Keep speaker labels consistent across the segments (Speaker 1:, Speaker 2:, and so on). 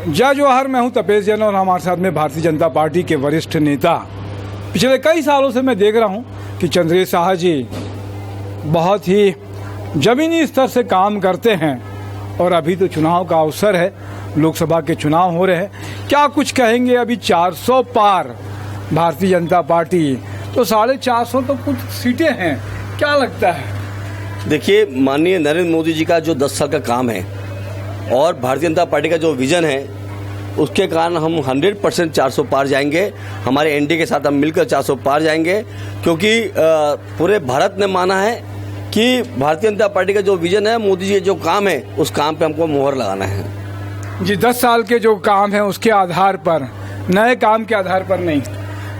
Speaker 1: जय जवाहर। मैं हूं तपेश जैन और हमारे साथ में भारतीय जनता पार्टी के वरिष्ठ नेता। पिछले कई सालों से मैं देख रहा हूं कि चंद्रेश शाह जी बहुत ही जमीनी स्तर से काम करते हैं और अभी तो चुनाव का अवसर है, लोकसभा के चुनाव हो रहे हैं। क्या कुछ कहेंगे? अभी 400 पार भारतीय जनता पार्टी, तो 450 तो कुछ सीटें हैं, क्या लगता है?
Speaker 2: देखिए, माननीय नरेंद्र मोदी जी का जो 10 साल का काम है और भारतीय जनता पार्टी का जो विजन है, उसके कारण हम 100% 400 पार जाएंगे। हमारे एनडीए के साथ हम मिलकर 400 पार जाएंगे, क्योंकि पूरे भारत ने माना है कि भारतीय जनता पार्टी का जो विजन है, मोदी जी का जो काम है, उस काम पे हमको मोहर लगाना है
Speaker 1: जी। 10 साल के जो काम है उसके आधार पर, नए काम के आधार पर नहीं।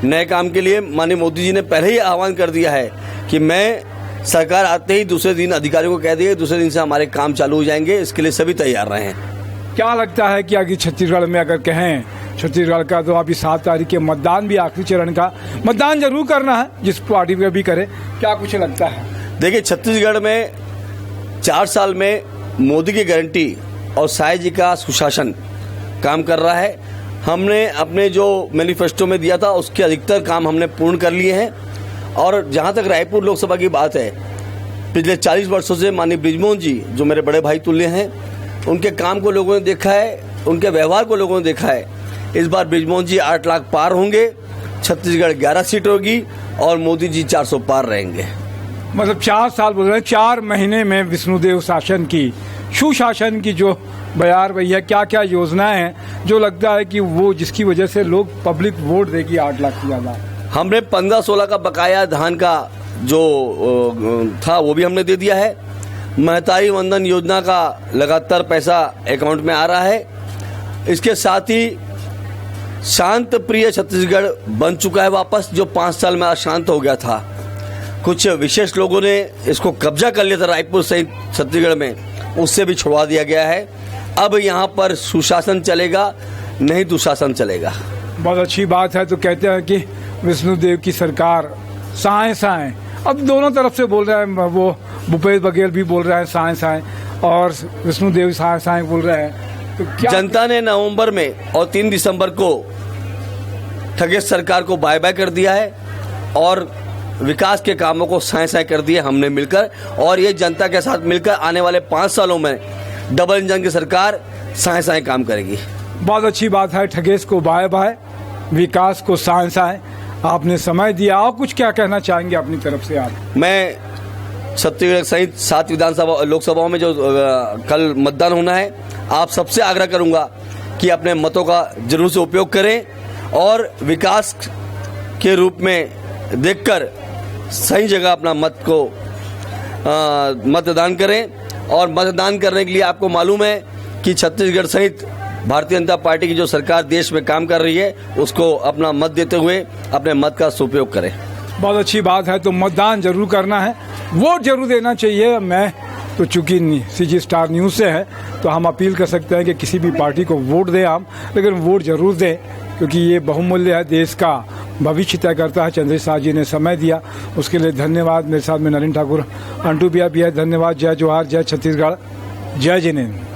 Speaker 2: नए काम के लिए माननीय मोदी जी ने पहले ही आह्वान कर दिया है कि मैं सरकार आते ही दूसरे दिन अधिकारियों को कह दिए, दूसरे दिन से हमारे काम चालू हो जाएंगे। इसके लिए सभी तैयार रहे हैं।
Speaker 1: क्या लगता है कि आगे छत्तीसगढ़ में अगर कहें, छत्तीसगढ़ का तो अभी 7 तारीख के मतदान भी, आखिरी चरण का मतदान जरूर करना है, जिस पार्टी में भी करे, क्या कुछ लगता है?
Speaker 2: देखिए, छत्तीसगढ़ में 4 साल में मोदी की गारंटी और साय जी का सुशासन काम कर रहा है। हमने अपने जो मैनिफेस्टो में दिया था उसके अधिकतर काम हमने पूर्ण कर लिए हैं। और जहां तक रायपुर लोकसभा की बात है, पिछले 40 वर्षों से माननीय बृजमोहन जी, जो मेरे बड़े भाई तुल्य हैं, उनके काम को लोगों ने देखा है, उनके व्यवहार को लोगों ने देखा है। इस बार बृजमोहन जी 8 लाख पार होंगे, छत्तीसगढ़ 11 सीट होगी और मोदी जी 400 पार रहेंगे।
Speaker 1: मतलब 4 साल बोल रहे हैं, 4 महीने में विष्णुदेव शासन की, सुशासन की जो बयार वही है, क्या क्या योजनाएं हैं जो लगता है कि वो जिसकी वजह से लोग पब्लिक वोट देगी 8 लाख से ज्यादा?
Speaker 2: हमने 15-16 का बकाया धान का जो था वो भी हमने दे दिया है। महतारी वंदन योजना का लगातार पैसा अकाउंट में आ रहा है। इसके साथ ही शांत प्रिय छत्तीसगढ़ बन चुका है वापस, जो 5 साल में अशांत हो गया था। कुछ विशेष लोगों ने इसको कब्जा कर लिया था रायपुर सहित छत्तीसगढ़ में, उससे भी छुड़वा दिया गया है। अब यहाँ पर सुशासन चलेगा, नहीं दुशासन चलेगा।
Speaker 1: बहुत अच्छी बात है। तो कहते हैं कि विष्णुदेव की सरकार साएं साएं, अब दोनों तरफ से बोल रहे हैं, वो भूपेश बघेल भी बोल रहे हैं साएं साएं और विष्णुदेव साएं साएं बोल रहे हैं। तो क्या
Speaker 2: जनता ने नवंबर में और 3 दिसंबर को ठगेश सरकार को बाय बाय कर दिया है और विकास के कामों को साएं साएं कर दिए हमने मिलकर। और ये जनता के साथ मिलकर आने वाले 5 सालों में डबल इंजन की सरकार साएं साएं काम करेगी।
Speaker 1: बहुत अच्छी बात है। ठगेश को बाय बाय, विकास को साएं साएं। आपने समय दिया, और कुछ क्या कहना चाहेंगे अपनी तरफ से आप?
Speaker 2: मैं छत्तीसगढ़ सहित 7 विधानसभा लोकसभाओं में जो कल मतदान होना है, आप सबसे आग्रह करूंगा कि अपने मतों का जरूर से उपयोग करें और विकास के रूप में देखकर सही जगह अपना मत को मतदान करें। और मतदान करने के लिए आपको मालूम है कि छत्तीसगढ़ सहित भारतीय जनता पार्टी की जो सरकार देश में काम कर रही है, उसको अपना मत देते हुए अपने मत का उपयोग करें।
Speaker 1: बहुत अच्छी बात है। तो मतदान जरूर करना है, वोट जरूर देना चाहिए। मैं तो चूंकि CG स्टार न्यूज़ से है, तो हम अपील कर सकते हैं कि किसी भी पार्टी को वोट दें हम, लेकिन वोट जरूर दें, क्योंकि ये बहुमूल्य है, देश का भविष्य तय करता है। चंद्रेश शाह जी ने समय दिया, उसके लिए धन्यवाद। मेरे साथ में नरेंद्र ठाकुर अंटू भी है। धन्यवाद। जय जवाहर, जय छत्तीसगढ़, जय जिनेन्द्र।